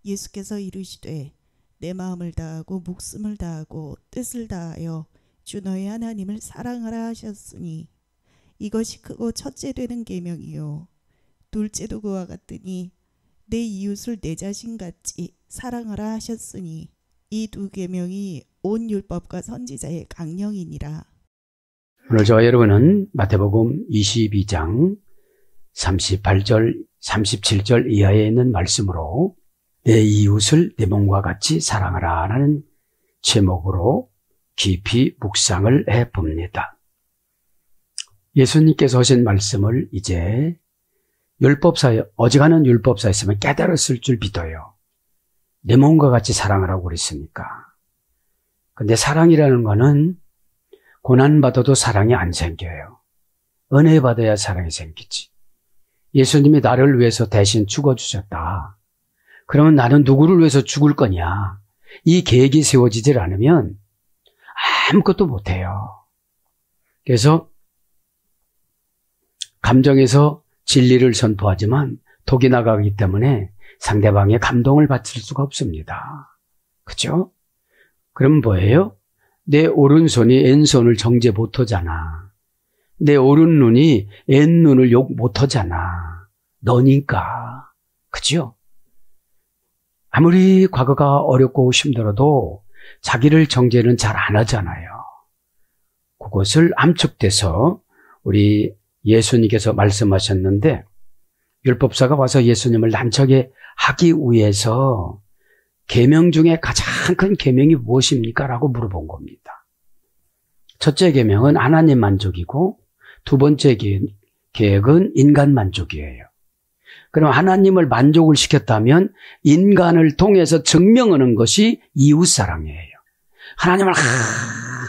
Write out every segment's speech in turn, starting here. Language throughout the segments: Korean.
예수께서 이르시되 내 마음을 다하고 목숨을 다하고 뜻을 다하여 주 너의 하나님을 사랑하라 하셨으니 이것이 크고 첫째 되는 계명이요 둘째도 그와 같으니 내 이웃을 내 자신같이 사랑하라 하셨으니 이 두 계명이 온 율법과 선지자의 강령이니라. 오늘 저와 여러분은 마태복음 22장 38절 37절 이하에 있는 말씀으로 내 이웃을 내 몸과 같이 사랑하라 라는 제목으로 깊이 묵상을 해봅니다. 예수님께서 하신 말씀을 이제 율법사에 어지간한 율법사에 있으면 깨달았을 줄 믿어요. 내 몸과 같이 사랑하라고 그랬으니까. 근데 사랑이라는 거는 고난받아도 사랑이 안 생겨요. 은혜 받아야 사랑이 생기지. 예수님이 나를 위해서 대신 죽어주셨다. 그러면 나는 누구를 위해서 죽을 거냐? 이 계획이 세워지질 않으면 아무것도 못해요. 그래서 감정에서 진리를 선포하지만 독이 나가기 때문에 상대방의 감동을 받을 수가 없습니다. 그죠? 그럼 뭐예요? 내 오른손이 왼손을 정죄 못하잖아. 내 오른눈이 왼눈을 욕 못하잖아. 너니까. 그죠? 아무리 과거가 어렵고 힘들어도 자기를 정죄는 잘 안 하잖아요. 그것을 암축돼서 우리 예수님께서 말씀하셨는데 율법사가 와서 예수님을 난처하게 하기 위해서 계명 중에 가장 큰 계명이 무엇입니까? 라고 물어본 겁니다. 첫째 계명은 하나님 만족이고 두 번째 계획은 인간 만족이에요. 그럼 하나님을 만족을 시켰다면 인간을 통해서 증명하는 것이 이웃사랑이에요. 하나님을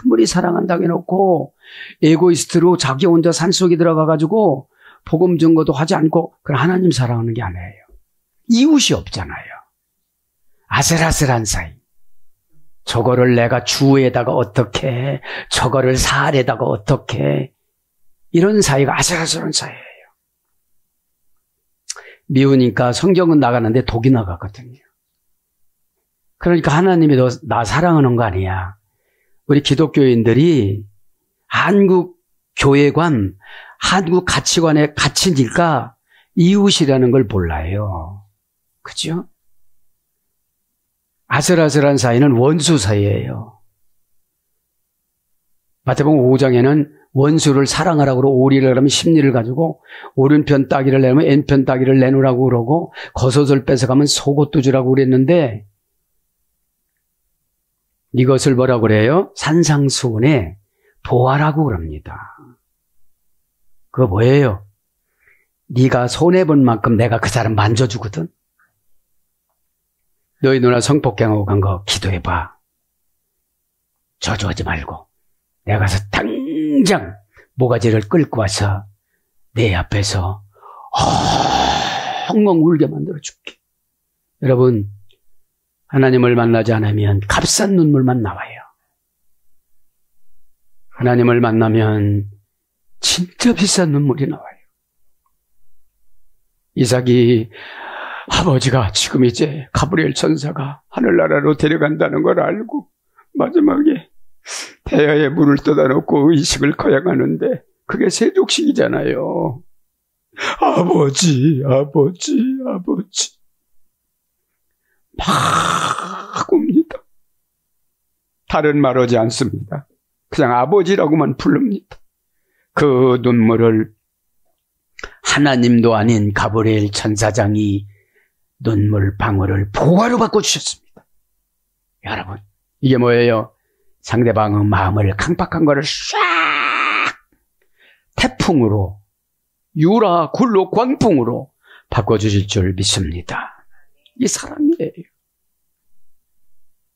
아무리 사랑한다고 해놓고 에고이스트로 자기 혼자 산속에 들어가가지고 복음 증거도 하지 않고 그럼 하나님 사랑하는 게 아니에요. 이웃이 없잖아요. 아슬아슬한 사이. 저거를 내가 주에다가 어떻게, 저거를 살에다가 어떻게, 이런 사이가 아슬아슬한 사이예요. 미우니까 성경은 나가는데 독이 나가거든요. 그러니까 하나님이 나 사랑하는 거 아니야. 우리 기독교인들이 한국 교회관, 한국 가치관에 갇히니까 이웃이라는 걸 몰라요. 그죠? 아슬아슬한 사이는 원수 사이예요. 마태복음 5장에는 원수를 사랑하라고 오리를 하면 심리를 가지고 오른편 따기를 내면 왼편 따기를 내놓으라고 그러고 겉옷을 뺏어가면 속옷도 주라고 그랬는데 이것을 뭐라고 그래요? 산상수훈에 보아라고 그럽니다. 그거 뭐예요? 네가 손해본 만큼 내가 그 사람 만져주거든. 너희 누나 성폭행하고 간 거 기도해봐. 저주하지 말고 내가 가서 당장 모가지를 끌고 와서 내 앞에서 엉엉 울게 만들어줄게. 여러분, 하나님을 만나지 않으면 값싼 눈물만 나와요. 하나님을 만나면 진짜 비싼 눈물이 나와요. 이삭이 아버지가 지금 이제 가브리엘 천사가 하늘나라로 데려간다는 걸 알고 마지막에 대야에 물을 떠다놓고 의식을 거양하는데 그게 세족식이잖아요. 아버지, 아버지, 아버지. 막 웁니다. 다른 말 하지 않습니다. 그냥 아버지라고만 부릅니다. 그 눈물을 하나님도 아닌 가브리엘 천사장이 눈물 방울을 보화로 바꿔주셨습니다. 여러분, 이게 뭐예요? 상대방의 마음을 강박한 거를 싹 태풍으로 유라 굴로 광풍으로 바꿔주실 줄 믿습니다. 이 사랑이에요.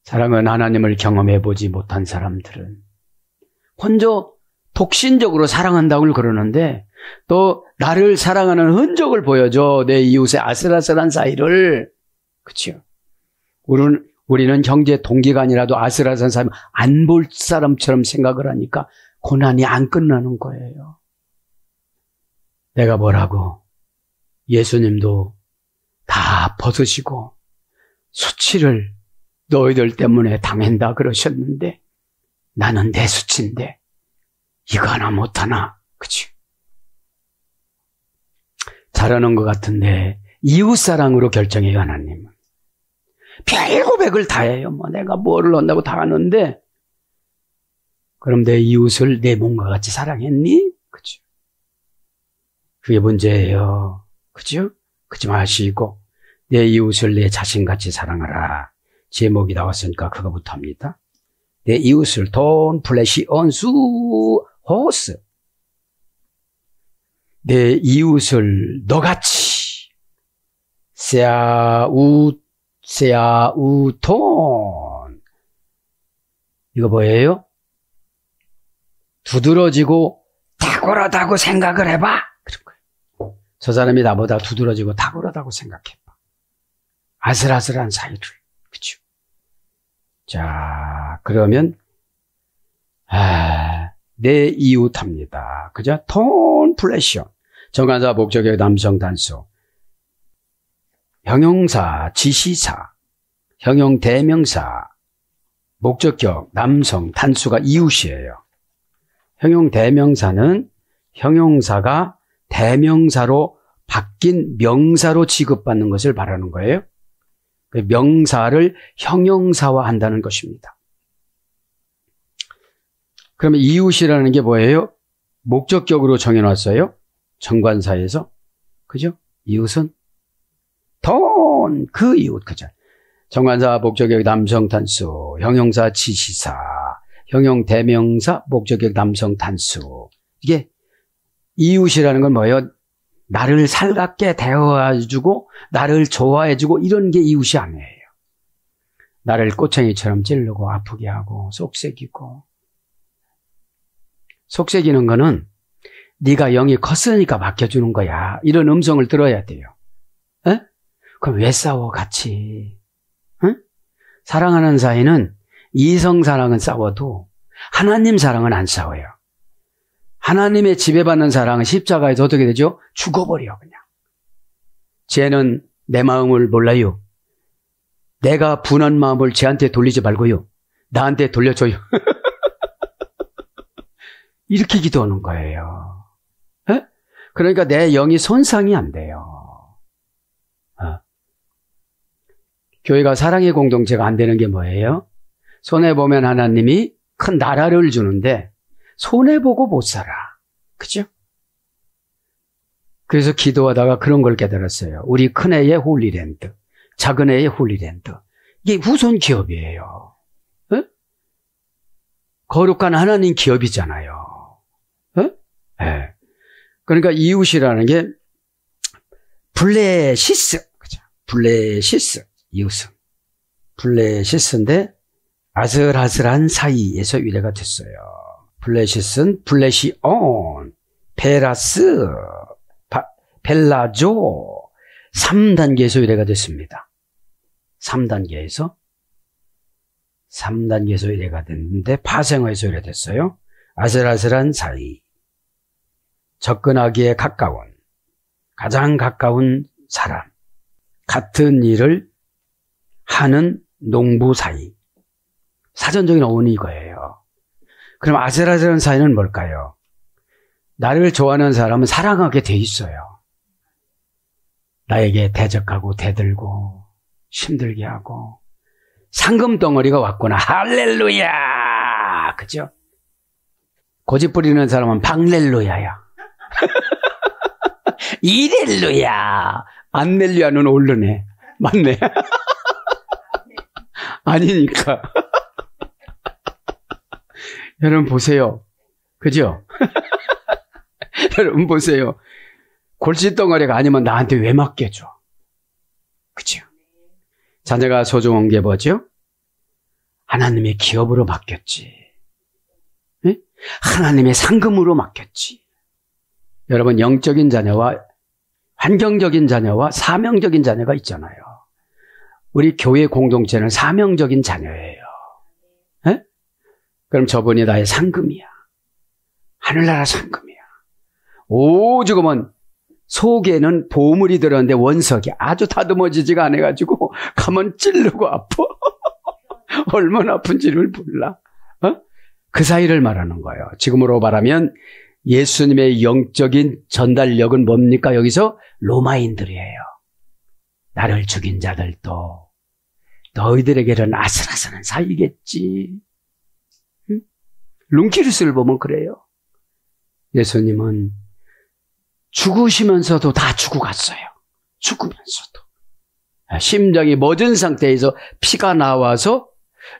사랑은 하나님을 경험해보지 못한 사람들은 혼자 독신적으로 사랑한다고 그러는데 또 나를 사랑하는 흔적을 보여줘. 내 이웃의 아슬아슬한 사이를. 그렇죠? 우리는 형제 동기가 아니라도 아슬아슬한 사람 안 볼 사람처럼 생각을 하니까 고난이 안 끝나는 거예요. 내가 뭐라고? 예수님도 다 벗으시고 수치를 너희들 때문에 당한다 그러셨는데 나는 내 수치인데 이거 하나 못하나? 그치? 잘하는 것 같은데 이웃사랑으로 결정해요, 하나님은. 별고백을 다 해요. 내가 뭐를 한다고 다 하는데 그럼 내 이웃을 내 몸과 같이 사랑했니? 그죠? 그게 문제예요. 그죠? 그러지 마시고 내 이웃을 내 자신같이 사랑하라. 제목이 나왔으니까 그거부터 합니다. 내 이웃을 돈, 플래시, 언수, 호스. 내 이웃을 너같이 세아우톤. 이거 뭐예요? 두드러지고 탁월하다고 생각을 해봐. 그런 거예요. 저 사람이 나보다 두드러지고 탁월하다고 생각해봐. 아슬아슬한 사이를. 그쵸? 자, 그러면, 내 이웃합니다. 그죠? 톤 플래셔. 정관사, 목적격, 남성, 단수. 형용사, 지시사. 형용, 대명사. 목적격, 남성, 단수가 이웃이에요. 형용, 대명사는 형용사가 대명사로 바뀐 명사로 취급받는 것을 말하는 거예요. 명사를 형용사화 한다는 것입니다. 그러면 이웃이라는 게 뭐예요? 목적격으로 정해놨어요. 정관사에서. 그죠? 이웃은 돈, 그 이웃. 그죠? 정관사, 목적격, 남성, 단수. 형용사, 지시사. 형용, 대명사, 목적격, 남성, 단수. 이게 이웃이라는 건 뭐예요? 나를 살갑게 대화해주고 나를 좋아해주고 이런 게 이웃이 아니에요. 나를 꼬챙이처럼 찌르고 아프게 하고 속삭이고. 속삭이는 거는 네가 영이 컸으니까 맡겨주는 거야. 이런 음성을 들어야 돼요. 에? 그럼 왜 싸워 같이? 에? 사랑하는 사이는 이성 사랑은 싸워도 하나님 사랑은 안 싸워요. 하나님의 지배받는 사랑은 십자가에서 어떻게 되죠? 죽어버려 그냥. 쟤는 내 마음을 몰라요. 내가 분한 마음을 쟤한테 돌리지 말고요. 나한테 돌려줘요. 이렇게 기도하는 거예요. 에? 그러니까 내 영이 손상이 안 돼요. 교회가 사랑의 공동체가 안 되는 게 뭐예요? 손해보면 하나님이 큰 나라를 주는데 손해보고 못 살아. 그죠? 그래서 기도하다가 그런 걸 깨달았어요. 우리 큰애의 홀리랜드, 작은애의 홀리랜드. 이게 후손 기업이에요. 에? 거룩한 하나님 기업이잖아요. 에? 네. 그러니까 이웃이라는 게 블레시스. 그죠? 블레시스. 이웃은. 블레시스인데 아슬아슬한 사이에서 유래가 됐어요. 블레시스는 블레시온, 베라스, 벨라조 3단계에서 유래가 됐습니다. 3단계에서 유래가 됐는데 파생어에서 유래됐어요. 아슬아슬한 사이, 접근하기에 가까운, 가장 가까운 사람, 같은 일을 하는 농부 사이. 사전적인 어원이 이거예요. 그럼 아슬아슬한 사이는 뭘까요? 나를 좋아하는 사람은 사랑하게 돼 있어요. 나에게 대적하고 대들고 힘들게 하고 상금 덩어리가 왔구나. 할렐루야. 그죠? 고집 부리는 사람은 박렐루야야. 이렐루야. 안렐루야는 오르네. 맞네. 아니니까. 여러분 보세요. 그죠? 여러분 보세요. 골칫덩어리가 아니면 나한테 왜 맡겨줘? 그죠? 자녀가 소중한 게 뭐죠? 하나님의 기업으로 맡겼지. 네? 하나님의 상금으로 맡겼지. 여러분 영적인 자녀와 환경적인 자녀와 사명적인 자녀가 있잖아요. 우리 교회 공동체는 사명적인 자녀예요. 네? 그럼 저분이 나의 상금이야. 하늘나라 상금이야. 오죽하면 속에는 보물이 들었는데 원석이 아주 다듬어지지가 않아가지고 가면 찌르고 아파. 얼마나 아픈지를 몰라. 그 사이를 말하는 거예요. 지금으로 말하면 예수님의 영적인 전달력은 뭡니까? 여기서 로마인들이에요. 나를 죽인 자들도 너희들에게는 아슬아슬한 사이겠지. 응? 룽키루스를 보면 그래요. 예수님은 죽으시면서도 다 죽어갔어요. 죽으면서도. 심장이 멎은 상태에서 피가 나와서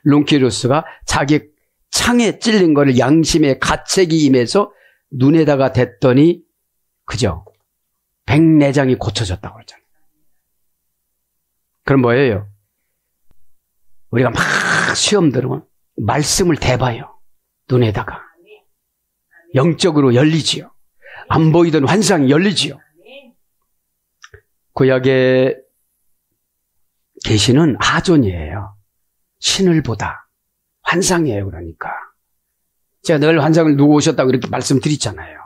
룽키루스가 자기 창에 찔린 거를 양심의 가책이 임해서 눈에다가 댔더니 그죠? 백내장이 고쳐졌다고 그러잖아요. 그럼 뭐예요? 우리가 막 시험 들으면 말씀을 대봐요. 눈에다가. 영적으로 열리지요. 안 보이던 환상이 열리지요. 구약의 계시는 하존이에요. 신을 보다. 환상이에요. 그러니까. 제가 늘 환상을 누구 오셨다고 이렇게 말씀드리잖아요.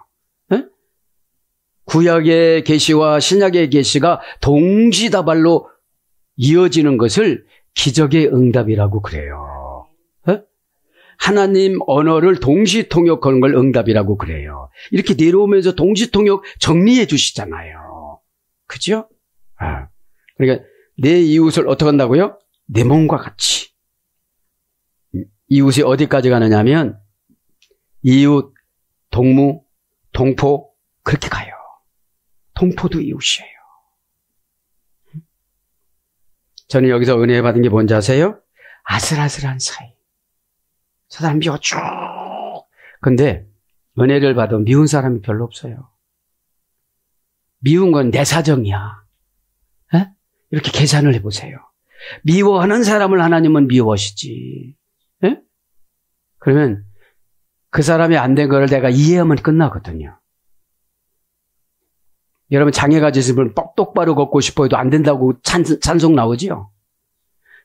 네? 구약의 계시와 신약의 계시가 동시다발로 이어지는 것을 기적의 응답이라고 그래요. 네? 하나님 언어를 동시통역하는 걸 응답이라고 그래요. 이렇게 내려오면서 동시통역 정리해 주시잖아요. 그죠? 그러니까 내 이웃을 어떻게 한다고요? 내 몸과 같이. 이웃이 어디까지 가느냐면 이웃, 동무, 동포 그렇게 가요. 동포도 이웃이에요. 저는 여기서 은혜 받은 게 뭔지 아세요? 아슬아슬한 사이. 저 사람 미워 쭉. 근데 은혜를 받은 미운 사람이 별로 없어요. 미운 건 내 사정이야. 에? 이렇게 계산을 해보세요. 미워하는 사람을 하나님은 미워하시지. 에? 그러면 그 사람이 안 된 거를 내가 이해하면 끝나거든요. 여러분 장애가 있으면 똑바로 걷고 싶어 해도 안 된다고 찬송 나오지요.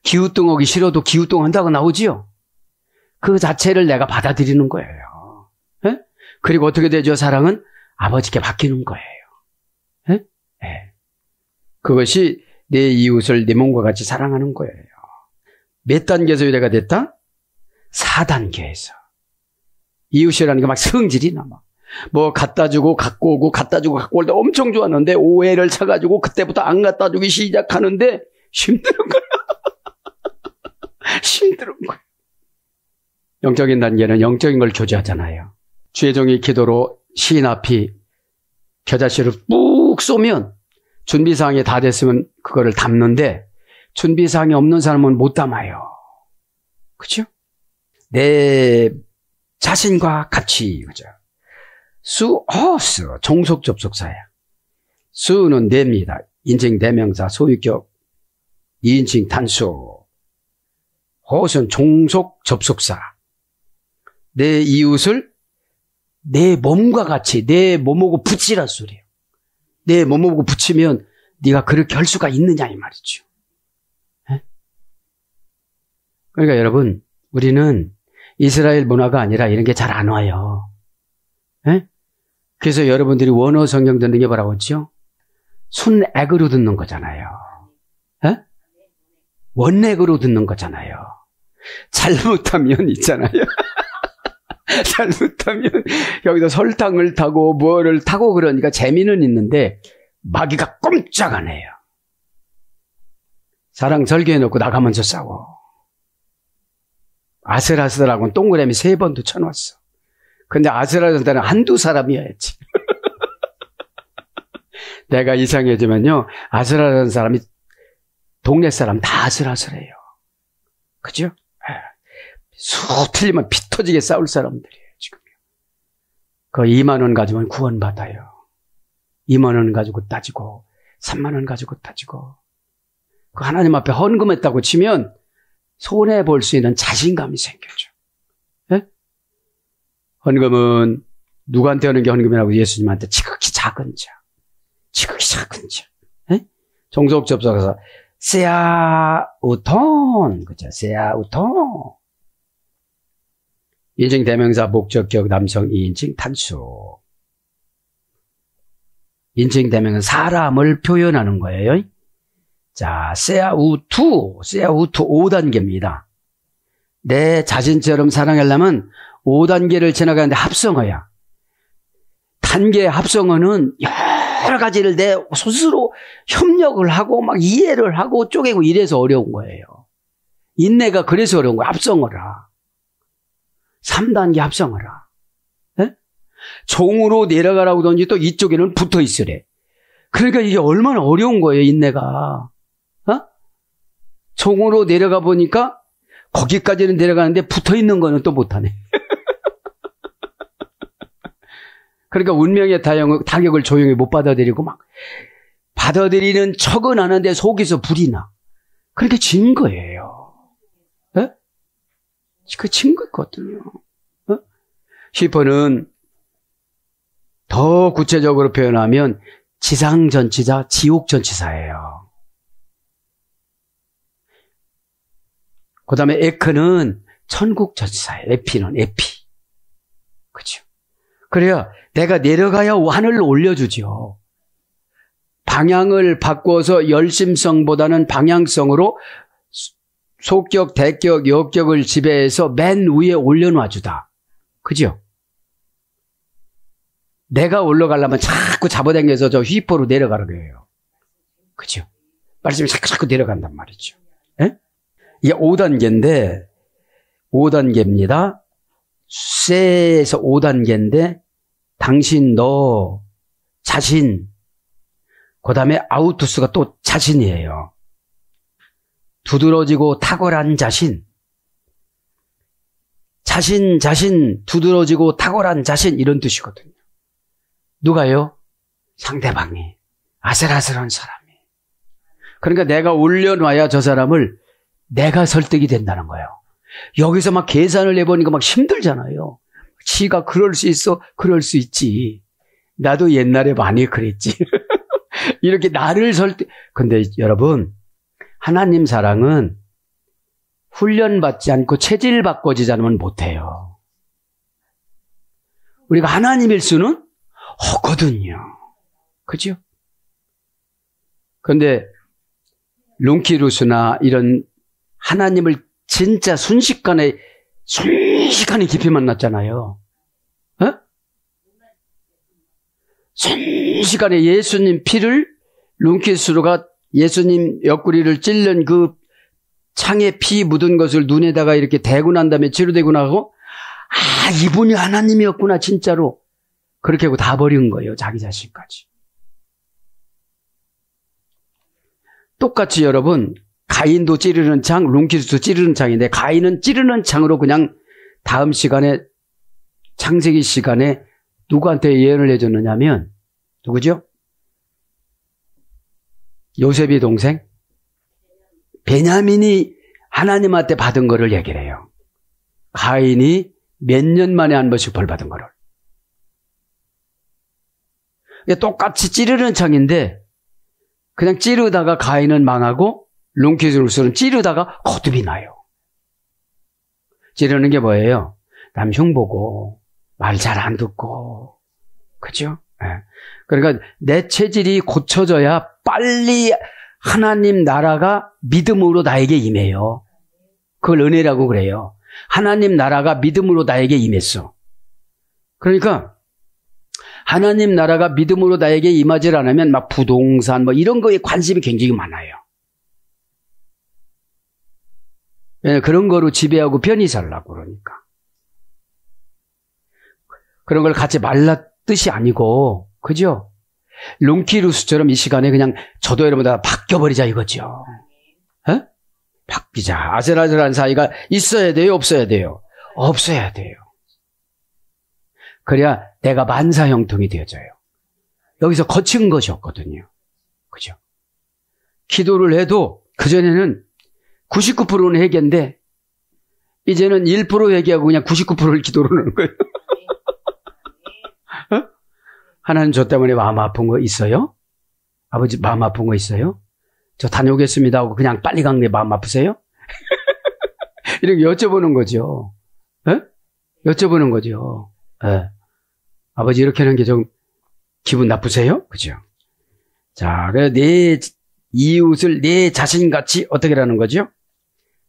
기우뚱하기 싫어도 기우뚱 한다고 나오지요. 그 자체를 내가 받아들이는 거예요. 에? 그리고 어떻게 되죠? 사랑은 아버지께 바뀌는 거예요. 에? 에. 그것이 내 이웃을 내 몸과 같이 사랑하는 거예요. 몇 단계에서 유래가 됐다? 4단계에서. 이웃이라는 게 막 성질이 남아. 뭐 갖다 주고 갖고 오고 갖다 주고 갖고 올 때 엄청 좋았는데 오해를 사가지고 그때부터 안 갖다 주기 시작하는데 힘든 거야. 힘든 거야. 영적인 단계는 영적인 걸 교제하잖아요. 주의 종이 기도로 시인 앞이 겨자씨를 꾹 쏘면 준비사항이 다 됐으면 그거를 담는데 준비사항이 없는 사람은 못 담아요. 그죠? 내 자신과 같이, 그죠? 종속 접속사야. 수는 내입니다. 인칭 대명사, 소유격, 2인칭 단수. 호는 종속 접속사. 내 이웃을 내 몸과 같이, 내 몸하고 붙이란 소리예요. 내 몸하고 붙이면 네가 그렇게 할 수가 있느냐 이 말이죠. 에? 그러니까 여러분, 우리는 이스라엘 문화가 아니라 이런 게 잘 안 와요. 에? 그래서 여러분들이 원어 성경 듣는 게 뭐라고 했죠? 순액으로 듣는 거잖아요. 에? 원액으로 듣는 거잖아요. 잘못하면 있잖아요. 잘못하면 여기서 설탕을 타고 뭐를 타고 그러니까 재미는 있는데 마귀가 꼼짝 안 해요. 사랑 절개해놓고 나가면서 싸워. 아슬아슬하고는 동그라미 3번도 쳐놨어. 근데 아슬아슬한 데는 한두 사람이어야지. 내가 이상해지면요, 아슬아슬한 사람이 동네 사람 다 아슬아슬해요. 그죠? 수 틀리면 피 터지게 싸울 사람들이에요, 지금. 그 2만 원 가지면 구원받아요. 2만 원 가지고 따지고, 3만 원 가지고 따지고. 그 하나님 앞에 헌금했다고 치면 손해볼 수 있는 자신감이 생겨죠. 예? 헌금은 누구한테 하는 게 헌금이라고? 예수님한테 지극히 작은 자. 지극히 작은 자. 예? 종속 접속에서 세아우톤, 그죠? 세아우톤. 인칭 대명사 목적격 남성 2인칭 단수. 인칭대명은 사람을 표현하는 거예요. 자, 세아우투 5단계입니다. 내 자신처럼 사랑하려면 5단계를 지나가는데 합성어야. 단계 합성어는 여러 가지를 내 스스로 협력을 하고 막 이해를 하고 쪼개고 이래서 어려운 거예요. 인내가 그래서 어려운 거야. 합성어라. 3단계 합성어라. 네? 종으로 내려가라고 던지 또 이쪽에는 붙어 있으래. 그러니까 이게 얼마나 어려운 거예요, 인내가. 어? 종으로 내려가 보니까 거기까지는 내려가는데 붙어 있는 거는 또 못하네. 그러니까 운명의 타격을 조용히 못 받아들이고 막 받아들이는 척은 하는데 속에서 불이 나. 그렇게 진 거예요. 네? 그 진 거거든요. 어? 시퍼는 더 구체적으로 표현하면 지상전치자, 지옥전치사예요. 그 다음에 에크는 천국전치사예요. 에피. 그렇죠. 그래야 내가 내려가야 하늘을 올려주죠. 방향을 바꿔서 열심성보다는 방향성으로 속격, 대격, 역격을 지배해서 맨 위에 올려놔주다. 그죠? 내가 올라가려면 자꾸 잡아당겨서 저 휘포로 내려가라고 해요. 그죠? 말씀이 자꾸 내려간단 말이죠. 에? 이게 5단계인데, 5단계입니다. 쇠에서 5단계인데, 당신, 너, 자신, 그 다음에 아우투스가 또 자신이에요. 두드러지고 탁월한 자신. 자신, 두드러지고 탁월한 자신, 이런 뜻이거든요. 누가요? 상대방이. 아슬아슬한 사람이. 그러니까 내가 올려놔야 저 사람을 내가 설득이 된다는 거예요. 여기서 막 계산을 해보니까 막 힘들잖아요. 지가 그럴 수 있어? 그럴 수 있지. 나도 옛날에 많이 그랬지. 이렇게 나를 근데 여러분, 하나님 사랑은 훈련받지 않고 체질 바꿔지지 않으면 못해요. 우리가 하나님일 수는 없거든요. 그죠? 그런데 룽키루스나 이런 하나님을 진짜 순식간에 깊이 만났잖아요. 어? 순식간에 예수님 피를 룽키루스가 예수님 옆구리를 찔른 그 창에 피 묻은 것을 눈에다가 이렇게 대고 난 다음에 치료되고 나고, 아, 이분이 하나님이었구나 진짜로. 그렇게 하고 다 버린 거예요. 자기 자신까지. 똑같이 여러분, 가인도 찌르는 창, 룽키루스도 찌르는 창인데, 가인은 찌르는 창으로 그냥 다음 시간에, 창세기 시간에 누구한테 예언을 해줬느냐면, 누구죠? 요셉의 동생? 베냐민이 하나님한테 받은 거를 얘기를 해요. 가인이 몇 년 만에 한 번씩 벌 받은 거를. 똑같이 찌르는 창인데, 그냥 찌르다가 가인은 망하고, 룽키루스는 찌르다가 거듭이 나요. 찌르는 게 뭐예요? 남 흉보고, 말 잘 안 듣고, 그죠? 네. 그러니까 내 체질이 고쳐져야 빨리 하나님 나라가 믿음으로 나에게 임해요. 그걸 은혜라고 그래요. 하나님 나라가 믿음으로 나에게 임했어. 그러니까 하나님 나라가 믿음으로 나에게 임하지 않으면 막 부동산 뭐 이런 거에 관심이 굉장히 많아요. 그런 거로 지배하고 편히 살라고 그러니까. 그런 걸 갖지 말라 뜻이 아니고, 그죠? 룽키루스처럼 이 시간에 그냥 저도 여러분 다 바뀌어버리자 이거죠. 에? 바뀌자. 아슬아슬한 사이가 있어야 돼요? 없어야 돼요? 없어야 돼요. 그래야 내가 만사형통이 되어져요. 여기서 거친 것이 없거든요. 그죠? 기도를 해도 그전에는 99%는 회개인데 이제는 1% 회개하고 그냥 99%를 기도를 하는 거예요. 어? 하나님 저 때문에 마음 아픈 거 있어요? 아버지 마음 아픈 거 있어요? 저 다녀오겠습니다 하고 그냥 빨리 간 게 마음 아프세요? 이렇게 여쭤보는 거죠. 에? 여쭤보는 거죠. 에. 아버지 이렇게 하는 게 좀 기분 나쁘세요? 그죠? 자, 그래서 내 이웃을 내 자신같이 어떻게 하는 거죠?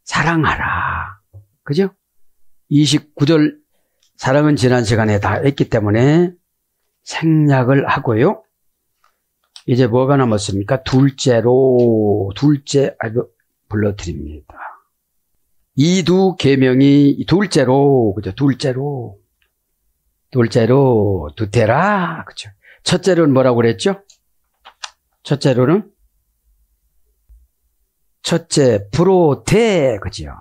사랑하라. 그죠? 29절 사랑은 지난 시간에 다 했기 때문에 생략을 하고요. 이제 뭐가 남았습니까? 둘째 불러드립니다. 이 두 계명이 둘째로, 그죠? 둘째로 두테라, 그죠? 첫째로는 뭐라고 그랬죠? 첫째, 프로테, 그죠?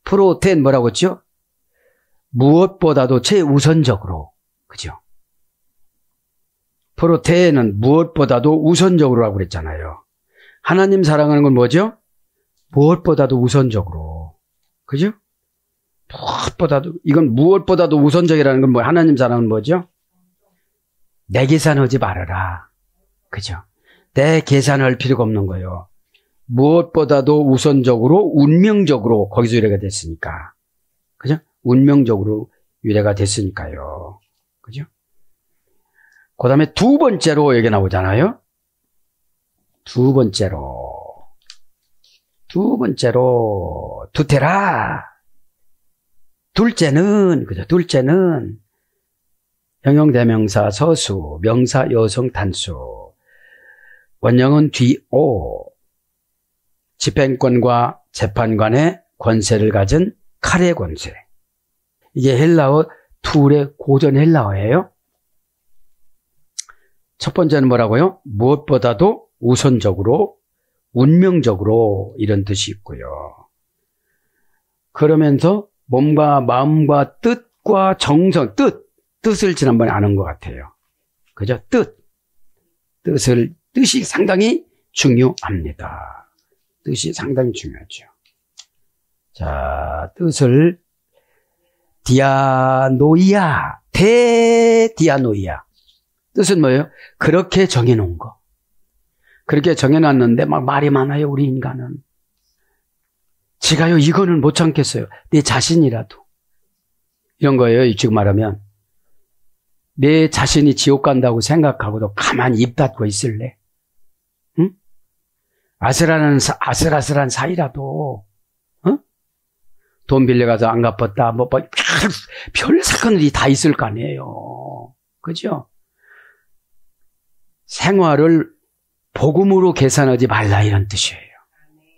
프로테는 뭐라고 했죠? 무엇보다도 최우선적으로, 그죠? 프로테는 무엇보다도 우선적으로라고 그랬잖아요. 하나님 사랑하는 건 뭐죠? 무엇보다도 우선적으로. 그죠? 무엇보다도 우선적이라는 건 뭐, 하나님 사랑은 뭐죠? 내 계산하지 말아라. 그죠? 내 계산할 필요가 없는 거예요. 무엇보다도 우선적으로, 운명적으로 거기서 유래가 됐으니까. 그죠? 운명적으로 유래가 됐으니까요. 그죠? 그 다음에 두 번째로 여기 나오잖아요. 두 번째로 두테라. 둘째는, 그죠? 둘째는 형용대명사 서수, 명사 여성 단수, 원형은 뒤오, 집행권과 재판관의 권세를 가진 칼의 권세. 이게 헬라어 툴의 고전 헬라어예요. 첫 번째는 뭐라고요? 무엇보다도 우선적으로, 운명적으로 이런 뜻이 있고요. 그러면서 몸과 마음과 뜻과 정성, 뜻을 지난번에 아는 것 같아요. 그죠? 뜻이 상당히 중요합니다. 뜻이 상당히 중요하죠. 자, 뜻을 대디아노이아. 뜻은 뭐예요? 그렇게 정해놓은 거. 그렇게 정해놨는데 막 말이 많아요, 우리 인간은. 지가요, 이거는 못 참겠어요. 내 자신이라도. 이런 거예요, 지금 말하면. 내 자신이 지옥 간다고 생각하고도 가만히 입 닫고 있을래? 응? 아슬아슬한 사이라도, 응? 돈 빌려가서 안 갚았다, 별 사건들이 다 있을 거 아니에요. 그죠? 생활을 복음으로 계산하지 말라, 이런 뜻이에요.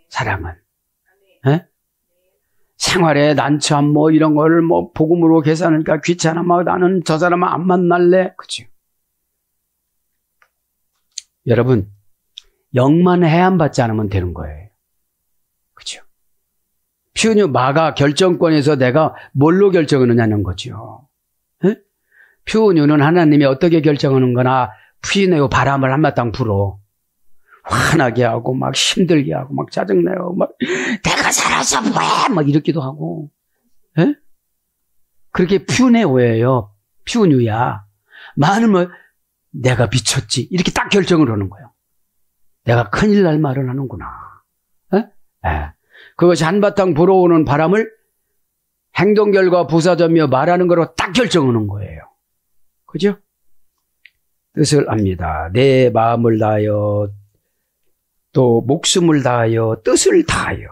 사랑은. 에? 생활에 난처함 이런 거를 복음으로 계산하니까 귀찮아. 나는 저 사람 안 만날래. 그죠? 여러분, 영만 해안받지 않으면 되는 거예요. 그죠? 퓨뉴 마가 결정권에서 내가 뭘로 결정하느냐는 거죠. 에? 퓨뉴는 하나님이 어떻게 결정하는 거나 퓨뉴 바람을 한바탕 불어. 화나게 하고, 막 힘들게 하고, 막 짜증내고, 막, 내가 살아서 왜? 막 이렇기도 하고, 예? 그렇게 퓨네오예요. 퓨뉴야. 많으면 내가 미쳤지. 이렇게 딱 결정을 하는 거예요. 내가 큰일 날 말을 하는구나. 예? 예. 그것이 한바탕 불어오는 바람을 행동 결과 부사점이며 말하는 거로 딱 결정하는 거예요. 그죠? 뜻을 압니다. 내 마음을 다하여, 또 목숨을 다하여, 뜻을 다하여.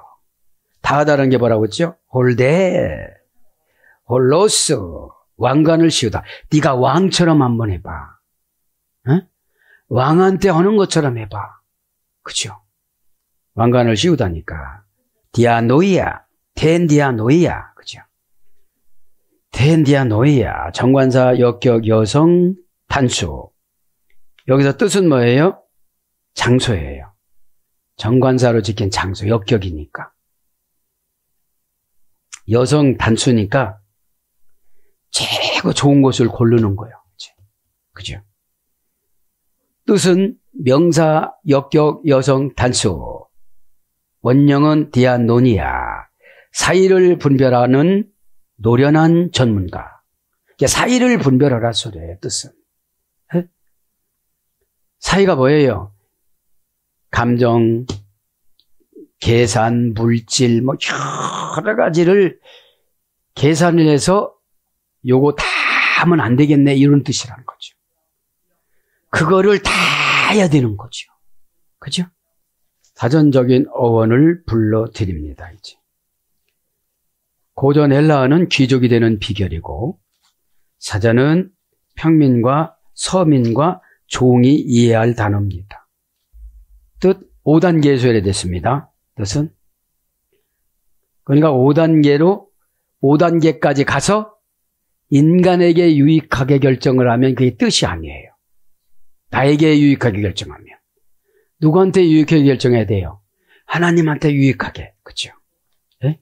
다하다는 게 뭐라고 했죠? 홀로스, 왕관을 씌우다. 네가 왕처럼 한번 해봐. 응? 왕한테 하는 것처럼 해봐. 그죠? 왕관을 씌우다니까. 텐디아노이아. 그죠? 텐디아노이아. 정관사, 역격, 여성, 단수. 여기서 뜻은 뭐예요? 장소예요. 정관사로 지킨 장소, 역격이니까. 여성 단수니까 최고 좋은 곳을 고르는 거예요. 그죠? 뜻은 명사, 역격, 여성, 단수. 원형은 디아노니아. 사이를 분별하는 노련한 전문가. 사이를 분별하라 소리예요, 뜻은. 사이가 뭐예요? 감정, 계산, 물질, 여러 가지를 계산을 해서 요거 다 하면 안 되겠네, 이런 뜻이라는 거죠. 그거를 다 해야 되는 거죠. 그죠? 사전적인 어원을 불러드립니다. 이제 고전 헬라어는 귀족이 되는 비결이고 사전은 평민과 서민과 종이 이해할 단어입니다. 뜻 5단계에 소개됐습니다. 뜻은 그러니까 5단계까지 가서 인간에게 유익하게 결정을 하면 그게 뜻이 아니에요. 나에게 유익하게 결정하면. 누구한테 유익하게 결정해야 돼요? 하나님한테 유익하게. 그렇죠? 네?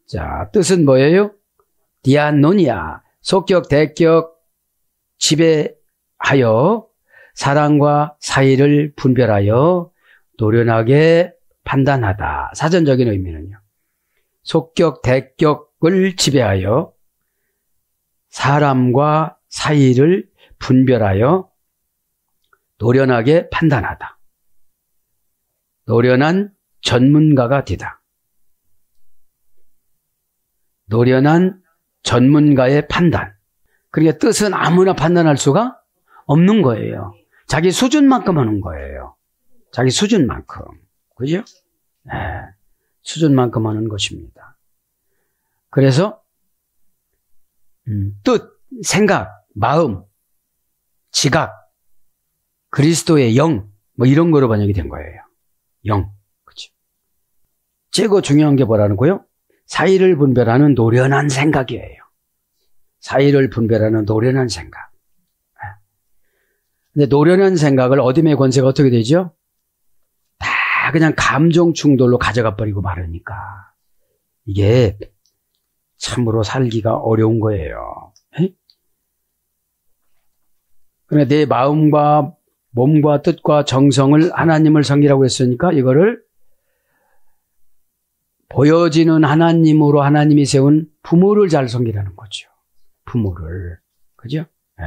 자, 뜻은 뭐예요? 디아노니아, 속격, 대격, 지배하여 사랑과 사의를 분별하여 노련하게 판단하다. 사전적인 의미는요. 속격, 대격을 지배하여 사람과 사의를 분별하여 노련하게 판단하다. 노련한 전문가가 되다. 노련한 전문가의 판단. 그러니까 뜻은 아무나 판단할 수가 없는 거예요. 자기 수준만큼 하는 거예요. 자기 수준만큼. 그죠? 네. 수준만큼 하는 것입니다. 그래서 뜻, 생각, 마음, 지각, 그리스도의 영, 뭐 이런 거로 번역이 된 거예요. 영. 그렇죠. 최고 중요한 게 뭐라는 거요? 사이를 분별하는 노련한 생각이에요. 사이를 분별하는 노련한 생각. 근데 노련한 생각을 어둠의 권세가 어떻게 되죠? 다 그냥 감정 충돌로 가져가 버리고 말으니까 이게 참으로 살기가 어려운 거예요. 그러니까 내 마음과 몸과 뜻과 정성을 하나님을 섬기라고 했으니까 이거를 보여지는 하나님으로 하나님이 세운 부모를 잘 섬기라는 거죠. 부모를. 그죠? 네.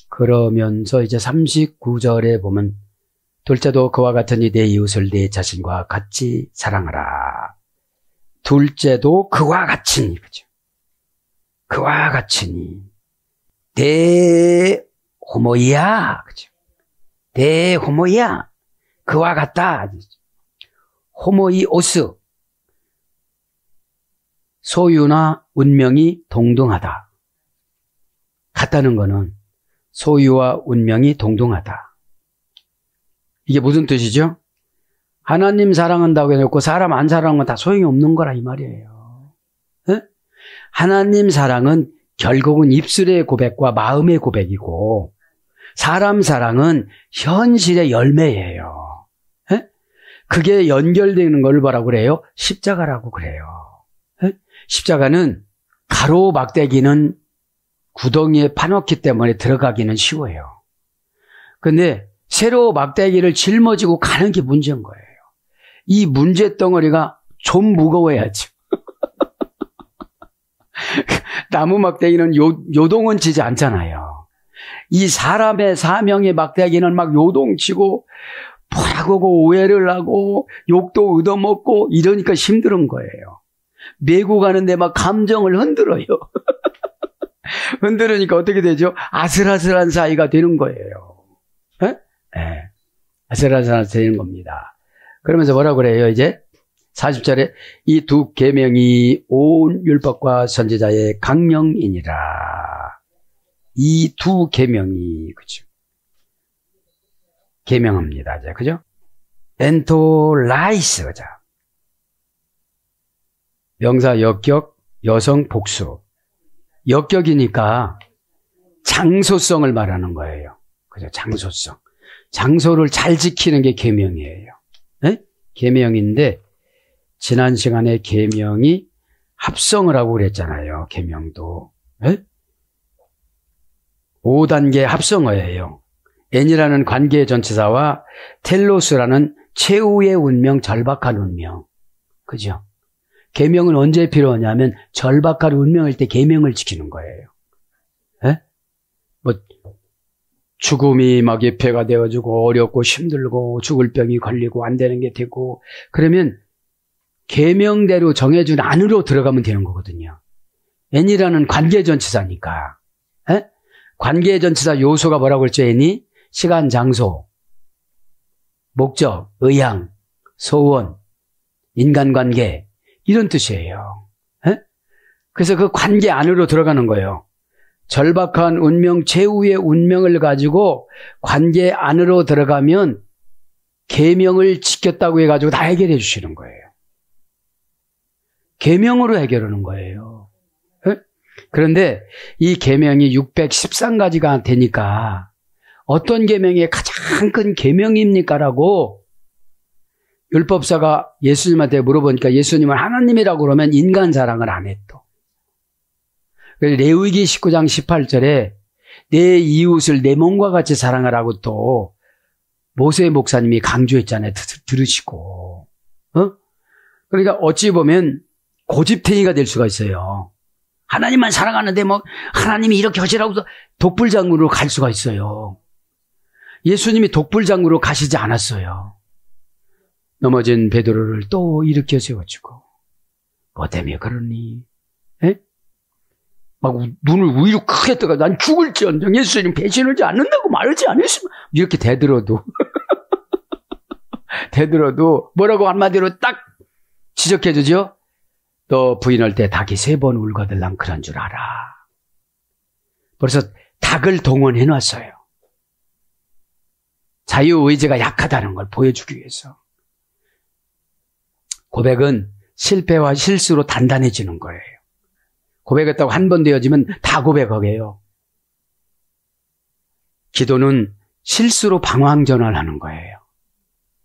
그러면서 이제 39절에 보면 둘째도 그와 같으니 내 이웃을 내 자신과 같이 사랑하라. 둘째도 그와 같으니. 그죠? 그와 같으니. 내 호모이야. 그죠? 내 호모이야. 그와 같다. 호모이오스. 소유나 운명이 동등하다. 같다는 거는 소유와 운명이 동등하다. 이게 무슨 뜻이죠? 하나님 사랑한다고 해놓고 사람 안 사랑하면 다 소용이 없는 거라 이 말이에요. 네? 하나님 사랑은 결국은 입술의 고백과 마음의 고백이고 사람 사랑은 현실의 열매예요. 네? 그게 연결되는 걸 뭐라고 그래요? 십자가라고 그래요. 네? 십자가는 가로막대기는 구덩이에 파놓기 때문에 들어가기는 쉬워요. 근데 세로 막대기를 짊어지고 가는 게 문제인 거예요. 이 문제 덩어리가 좀 무거워야죠. 나무 막대기는 요동은 치지 않잖아요. 이 사람의 사명의 막대기는 막 요동치고 뭐라고 오해를 하고 욕도 얻어먹고 이러니까 힘든 거예요. 메고 가는데 막 감정을 흔들어요. 흔들으니까 어떻게 되죠? 아슬아슬한 사이가 되는 거예요. 네? 네. 아슬아슬한 사이가 되는 겁니다. 그러면서 뭐라고 그래요, 이제? 40절에 이 두 계명이 온 율법과 선지자의 강령이니라. 이 두 계명이, 그죠? 계명합니다, 이제, 그죠? 엔토라이스, 그죠? 명사 역격, 여성 복수. 역격이니까 장소성을 말하는 거예요. 그죠? 장소성. 장소를 잘 지키는 게 계명이에요. 네? 계명인데 지난 시간에 계명이 합성을 하고 그랬잖아요. 계명도. 네? 5단계 합성어예요. N이라는 관계의 전치사와 텔로스라는 최후의 운명, 절박한 운명. 그죠? 계명은 언제 필요하냐면 절박한 운명일 때 계명을 지키는 거예요. 예? 뭐 죽음이 막 예표가 되어지고 어렵고 힘들고 죽을 병이 걸리고 안 되는 게 되고 그러면 계명대로 정해준 안으로 들어가면 되는 거거든요. N이라는 관계전치사니까. 예? 관계전치사 요소가 뭐라고 그랬죠? N이 시간, 장소. 목적, 의향, 소원, 인간관계 이런 뜻이에요. 에? 그래서 그 관계 안으로 들어가는 거예요. 절박한 운명, 최후의 운명을 가지고 관계 안으로 들어가면 계명을 지켰다고 해가지고 다 해결해 주시는 거예요. 계명으로 해결하는 거예요. 에? 그런데 이 계명이 613가지가 되니까 어떤 계명이 가장 큰 계명입니까? 라고 율법사가 예수님한테 물어보니까 예수님은 하나님이라고 그러면 인간 자랑을 안 했또. 레위기 19장 18절에 내 이웃을 내 몸과 같이 사랑하라고 또 모세 목사님이 강조했잖아요. 들으시고. 그러니까 어찌 보면 고집탱이가 될 수가 있어요. 하나님만 사랑하는데 뭐 하나님이 이렇게 하시라고 독불장구로 갈 수가 있어요. 예수님이 독불장구로 가시지 않았어요. 넘어진 베드로를 또 일으켜 세워주고 뭐 때문에 그러니? 에? 막 눈을 위로 크게 떠가 난 죽을지언정 예수님 배신하지 않는다고 말하지 않으시면 이렇게 대들어도 뭐라고 한마디로 딱 지적해 주죠. 너 부인할 때 닭이 3번 울거든 난 그런 줄 알아. 그래서 닭을 동원해 놨어요. 자유의지가 약하다는 걸 보여주기 위해서. 고백은 실패와 실수로 단단해지는 거예요. 고백했다고 한 번 되어지면 다 고백하게요. 기도는 실수로 방향전환하는 거예요.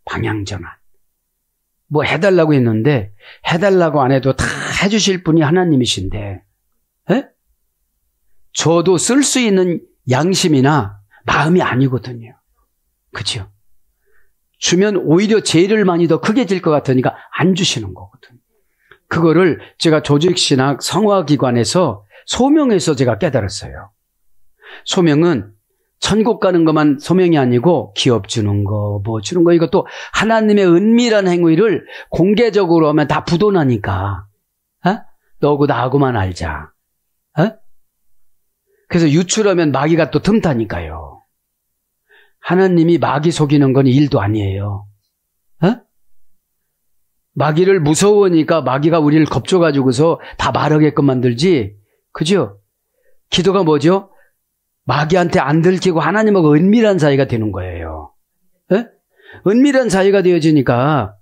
방향전환. 뭐 해달라고 했는데 해달라고 안 해도 다 해주실 분이 하나님이신데 에? 저도 쓸 수 있는 양심이나 마음이 아니거든요. 그죠? 주면 오히려 죄를 많이 더 크게 질 것 같으니까 안 주시는 거거든요. 그거를 제가 조직신학 성화기관에서 소명에서 제가 깨달았어요. 소명은 천국 가는 것만 소명이 아니고 기업 주는 거, 뭐 주는 거 이것도 하나님의 은밀한 행위를 공개적으로 하면 다 부도나니까 너하고 나하고만 알자. 그래서 유출하면 마귀가 또 틈타니까요. 하나님이 마귀 속이는 건 일도 아니에요. 마귀를 무서우니까 마귀가 우리를 겁줘가지고서 다 말하게끔 만들지. 그죠? 기도가 뭐죠? 마귀한테 안 들키고 하나님하고 은밀한 사이가 되는 거예요. 에? 은밀한 사이가 되어지니까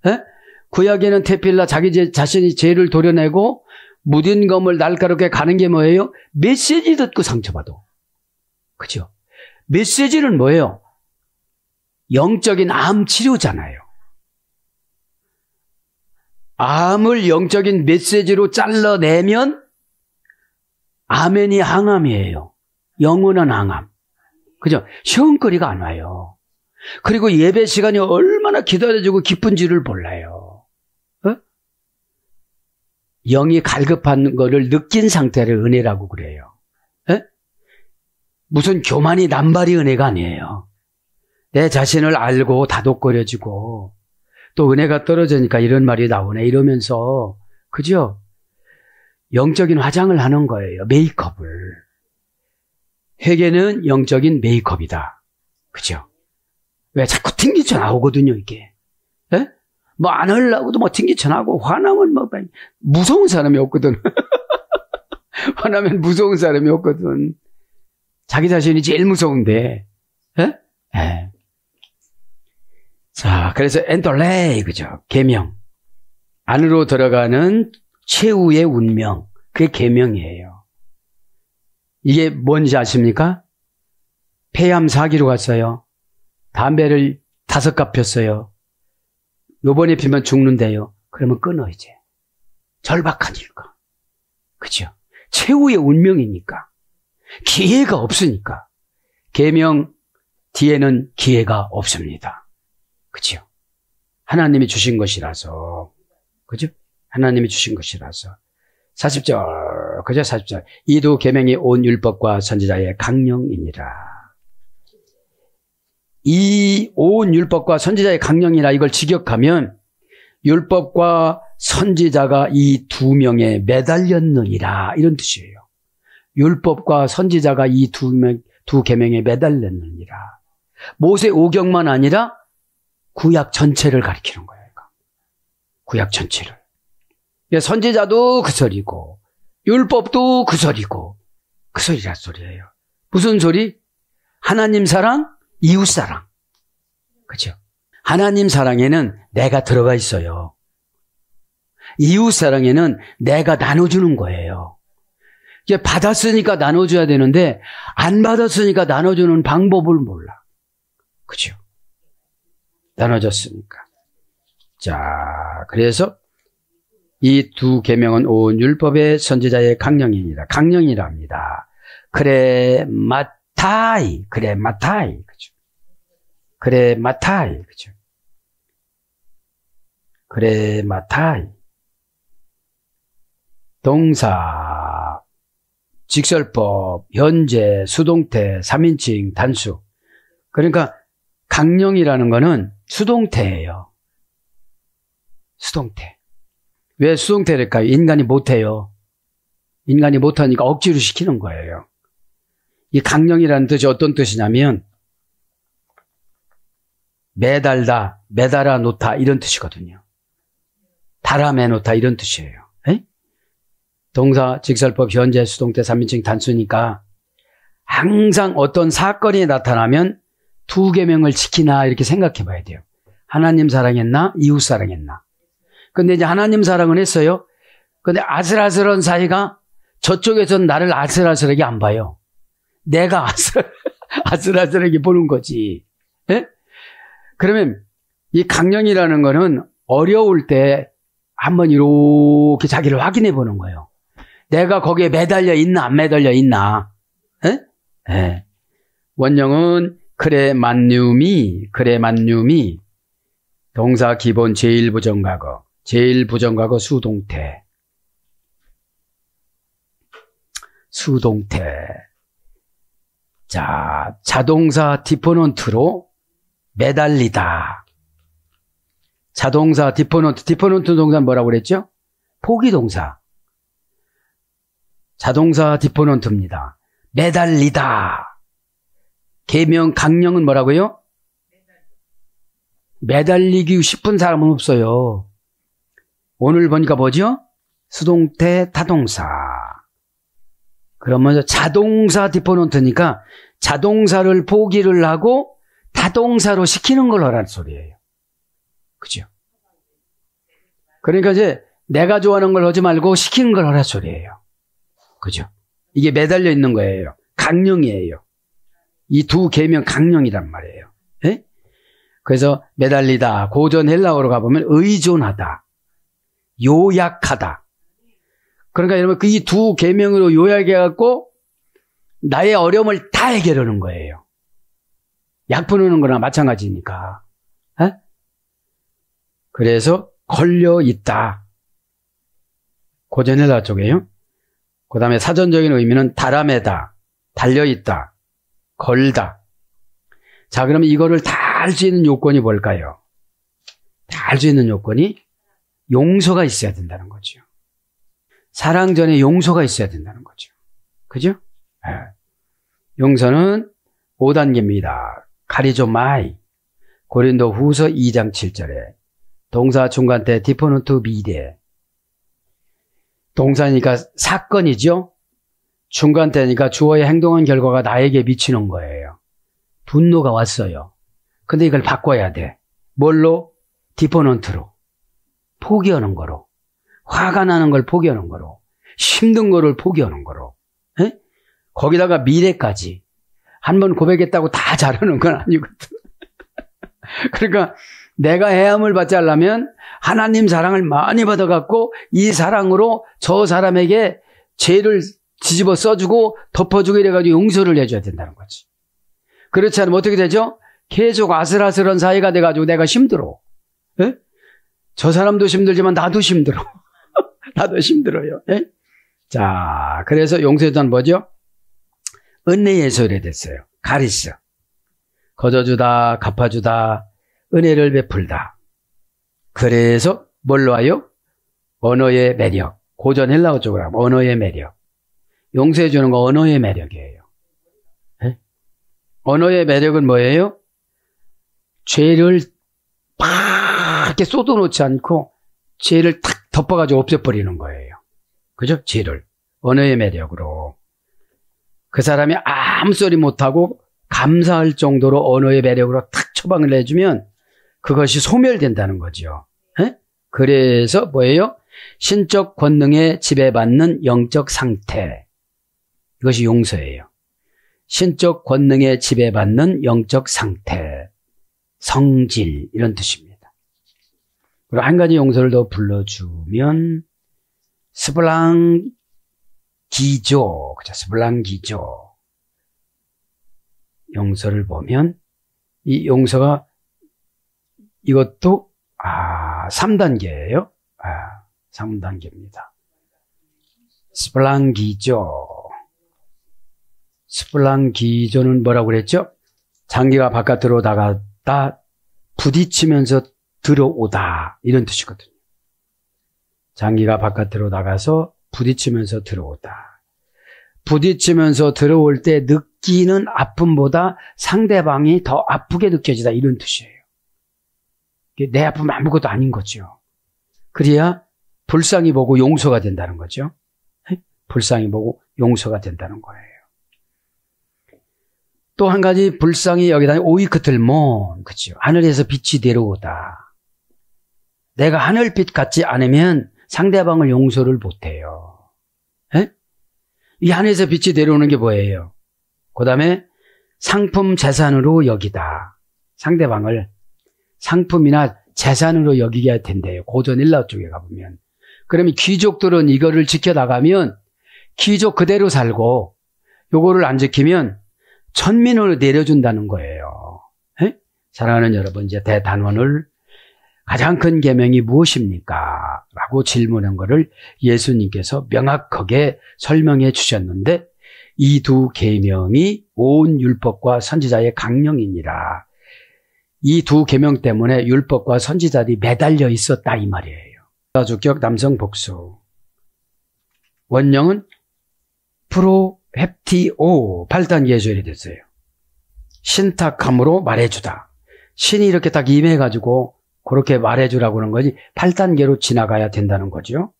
구약에는 테필라 자기 자신이 죄를 도려내고 무딘 검을 날카롭게 가는 게 뭐예요? 메시지 듣고 상처받아. 그죠? 메시지는 뭐예요? 영적인 암 치료잖아요. 암을 영적인 메시지로 잘라내면 아멘이 항암이에요. 영원한 항암. 그죠? 시험거리가 안 와요. 그리고 예배 시간이 얼마나 기다려지고 기쁜지를 몰라요. 영이 갈급한 거를 느낀 상태를 은혜라고 그래요. 무슨 교만이 남발이 은혜가 아니에요. 내 자신을 알고 다독거려지고 또 은혜가 떨어지니까 이런 말이 나오네 이러면서 그죠? 영적인 화장을 하는 거예요. 메이크업을. 회개는 영적인 메이크업이다. 그죠? 왜 자꾸 튕기쳐 나오거든요, 이게. 에? 뭐 안 하려고도 뭐 튕기쳐 나오고 화나면 뭐 무서운 사람이 없거든. 화나면 무서운 사람이 없거든. 자기 자신이 제일 무서운데. 에? 에. 자, 그래서 엔톨레이 그죠? 계명. 안으로 들어가는 최후의 운명. 그게 계명이에요. 이게 뭔지 아십니까? 폐암 4기로 갔어요. 담배를 5갑 폈어요. 요번에 피면 죽는데요. 그러면 끊어 이제. 절박하니까. 그죠? 최후의 운명이니까. 기회가 없으니까. 계명 뒤에는 기회가 없습니다. 그죠? 하나님이 주신 것이라서. 그죠? 하나님이 주신 것이라서. 40절, 그죠? 40절. 이도 계명이 온 율법과 선지자의 강령이니라. 이 온 율법과 선지자의 강령이라 이걸 직역하면 율법과 선지자가 이 2명에 매달렸느니라 이런 뜻이에요. 율법과 선지자가 이 두 계명에 매달렸느니라. 모세 오경만 아니라 구약 전체를 가리키는 거예요. 구약 전체를. 선지자도 그 소리고 율법도 그 소리고 그 소리란 소리예요. 무슨 소리? 하나님 사랑, 이웃 사랑. 그죠? 하나님 사랑에는 내가 들어가 있어요. 이웃 사랑에는 내가 나눠주는 거예요. 이제 받았으니까 나눠줘야 되는데 안 받았으니까 나눠주는 방법을 몰라. 그죠? 나눠줬으니까. 자, 그래서 이 두 계명은 온 율법의 선지자의 강령이니라. 강령이랍니다. 그래 마타이, 그래 마타이, 그죠? 그래 마타이, 그죠? 그래 마타이. 동사, 직설법, 현재, 수동태, 3인칭, 단수. 그러니까 강령이라는 거는 수동태예요. 수동태. 왜 수동태랄까요? 인간이 못해요. 인간이 못하니까 억지로 시키는 거예요. 이 강령이라는 뜻이 어떤 뜻이냐면 매달다, 매달아 놓다 이런 뜻이거든요. 달아매 놓다 이런 뜻이에요. 에? 동사, 직설법, 현재, 수동태, 3인칭, 단수니까 항상 어떤 사건이 나타나면 두 계명을 지키나 이렇게 생각해 봐야 돼요. 하나님 사랑했나? 이웃 사랑했나? 근데 이제 하나님 사랑은 했어요. 근데 아슬아슬한 사이가 저쪽에서는 나를 아슬아슬하게 안 봐요. 내가 아슬아슬하게 보는 거지. 예? 그러면 이 강령이라는 거는 어려울 때 한번 이렇게 자기를 확인해 보는 거예요. 내가 거기에 매달려 있나 안 매달려 있나. 예? 예. 원형은 그래 만유미 동사 기본 제1부정과거 제1부정과거 수동태 자 자동사 디포넌트로 매달리다. 자동사 디포넌트 동사는 뭐라고 그랬죠? 포기동사. 자동사 디포넌트입니다. 매달리다. 계명 강령은 뭐라고요? 매달리기 싶은 사람은 없어요. 오늘 보니까 뭐죠? 수동태 타동사. 그러면 자동사 디포넌트니까 자동사를 포기를 하고 타동사로 시키는 걸 하라는 소리예요. 그죠? 그러니까 이제 내가 좋아하는 걸 하지 말고 시키는 걸 하라는 소리예요. 그죠? 이게 매달려 있는 거예요. 강령이에요. 이 두 계명 강령이란 말이에요. 예? 그래서 매달리다, 고전 헬라어로 가보면 의존하다, 요약하다. 그러니까 여러분 이 두 계명으로 요약해갖고 나의 어려움을 다 해결하는 거예요. 약 푸는 거나 마찬가지니까. 에? 그래서 걸려있다. 고전 헬라어 쪽이에요. 그 다음에 사전적인 의미는 달아매다, 달려있다, 걸다. 자, 그러면 이거를 다 할 수 있는 요건이 뭘까요? 다 할 수 있는 요건이 용서가 있어야 된다는 거죠. 사랑 전에 용서가 있어야 된다는 거죠. 그죠? 네. 용서는 5단계입니다. 카리조마이. 고린도 후서 2장 7절에 동사 중간태 디포넌트 미래. 동사니까 사건이죠. 중간태니까 주어의 행동한 결과가 나에게 미치는 거예요. 분노가 왔어요. 근데 이걸 바꿔야 돼. 뭘로? 디포넌트로. 포기하는 거로. 화가 나는 걸 포기하는 거로. 힘든 거를 포기하는 거로. 에? 거기다가 미래까지. 한번 고백했다고 다 잘하는 건 아니거든. 그러니까 내가 해함을 받지 않으려면 하나님 사랑을 많이 받아갖고 이 사랑으로 저 사람에게 죄를 뒤집어 써주고 덮어주고 이래가지고 용서를 해줘야 된다는 거지. 그렇지 않으면 어떻게 되죠? 계속 아슬아슬한 사이가 돼가지고 내가 힘들어. 에? 저 사람도 힘들지만 나도 힘들어. 나도 힘들어요. 에? 자, 그래서 용서는 뭐죠? 은혜의 소리 됐어요. 가리스. 거저주다, 갚아주다, 은혜를 베풀다. 그래서 뭘로 와요? 언어의 매력. 고전 헬라어 쪽으로 하면 언어의 매력. 용서해 주는 거 언어의 매력이에요. 에? 언어의 매력은 뭐예요? 죄를 팍 이렇게 쏟아놓지 않고 죄를 탁 덮어가지고 없애버리는 거예요. 그죠? 죄를. 언어의 매력으로. 그 사람이 아무 소리 못하고 감사할 정도로 언어의 매력으로 탁 처방을 해주면 그것이 소멸된다는 거죠. 에? 그래서 뭐예요? 신적 권능에 지배받는 영적 상태. 이것이 용서예요. 신적 권능에 지배받는 영적 상태. 성질 이런 뜻입니다. 그리고 한 가지 용서를 더 불러주면 스블랑기조. 그죠? 스블랑기조. 용서를 보면 이 용서가 이것도 3단계예요. 3단계입니다. 스블랑기조. 스블랑기조는 뭐라고 그랬죠? 장기가 바깥으로 나갔다 부딪히면서 들어오다 이런 뜻이거든요. 장기가 바깥으로 나가서 부딪히면서 들어오다. 부딪히면서 들어올 때 느끼는 아픔보다 상대방이 더 아프게 느껴지다 이런 뜻이에요. 내 아픔은 아무것도 아닌 거죠. 그래야 불쌍히 보고 용서가 된다는 거죠. 불쌍히 보고 용서가 된다는 거예요. 또 한 가지 불쌍히 여기다 오이크틀몬, 그죠? 하늘에서 빛이 내려오다. 내가 하늘빛 같지 않으면 상대방을 용서를 못해요. 이 하늘에서 빛이 내려오는 게 뭐예요? 그 다음에 상품 재산으로 여기다. 상대방을 상품이나 재산으로 여기게 된대요. 고전 일라 쪽에 가보면. 그러면 귀족들은 이거를 지켜나가면 귀족 그대로 살고 요거를 안 지키면 천민으로 내려준다는 거예요. 에? 사랑하는 여러분, 이제 대단원을 가장 큰 계명이 무엇입니까? 라고 질문한 거를 예수님께서 명확하게 설명해 주셨는데 이 두 계명이 온 율법과 선지자의 강령이니라. 이 두 계명 때문에 율법과 선지자들이 매달려 있었다 이 말이에요. 주격 남성 복수. 원령은 프로헵티오 8단계에 조율이 됐어요. 신탁함으로 말해주다. 신이 이렇게 딱 임해가지고 그렇게 말해주라고 하는 거지 8단계로 지나가야 된다는 거죠.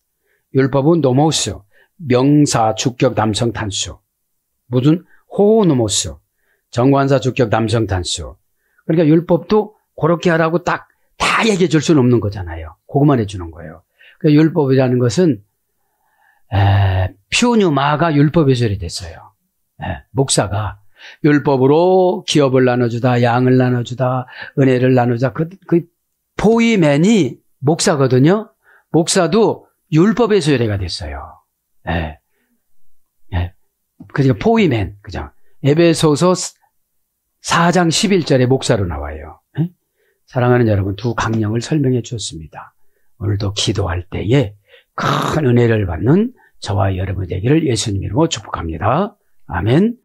율법은 노모스, 명사 주격 남성 단수. 무슨 호노모스, 정관사 주격 남성 단수. 그러니까 율법도 그렇게 하라고 딱 다 얘기해 줄 수는 없는 거잖아요. 그것만 해주는 거예요. 그러니까 율법이라는 것은 퓨뉴마가 율법의 절이 됐어요. 목사가 율법으로 기업을 나눠주다, 양을 나눠주다, 은혜를 나누자. 그 포이맨이 목사거든요. 목사도 율법의 소유례가 됐어요. 그러니까 포이맨, 그죠? 에베소서 4장 11절에 목사로 나와요. 사랑하는 여러분, 두 강령을 설명해 주었습니다. 오늘도 기도할 때에 큰 은혜를 받는 저와 여러분 되기를 예수님 이름으로 축복합니다. 아멘.